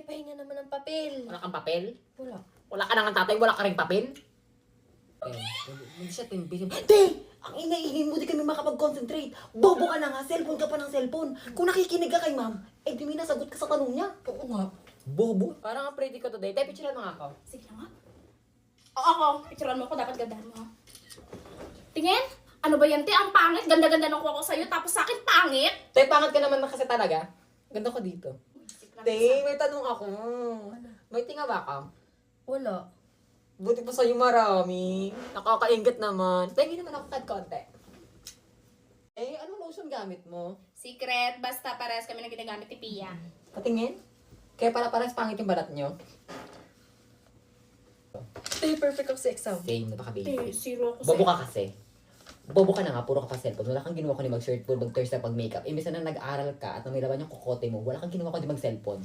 pahinga naman ng papel. Wala kang papel? Wala. Wala ka nang tatay, wala ka ring papel? Hindi siya timbihin. Te! Ang ingay-ingay mo, di kami makapag-concentrate. Bobo ka na nga, cellphone ka pa ng cellphone. Kung nakikinig ka kay ma'am, eh di may nasagot ka sa tanong niya. Oo nga. Bobo. Parang ang pretty ko today. Tay, picturean mo nga ako. Sige na nga. Oo ako, picturean mo ako, dapat gandahan mo. Tingin? Ano ba yan, te? Ang pangit, ganda-ganda ng kuha ko sa'yo, tapos sa akin pangit. Tay, pangit ka naman na kasi talaga. Ganda ko dito. Tay, may tanong ako. May tinga ba ka? Wala. Buti pa sa'yo marami. Nakakaingat naman. Tingin naman ako kahit konti. Eh, anong lotion gamit mo? Secret, basta parehas kami na ginagamit ni Pia. Patingin? Kaya pala parang pangit yung balat nyo. Tay, perfect ako sa exam. Same na baka Te, baby. zero ako Bobo ka kasi. Bobo ka na nga, puro ka pa cellphone. Wala kang ginawa kundi mag-shirt, puro mag-thirst na pag-makeup. Imbis na nag-aral ka at may laban yung kukote mo, wala kang ginawa kundi mag-cellphone.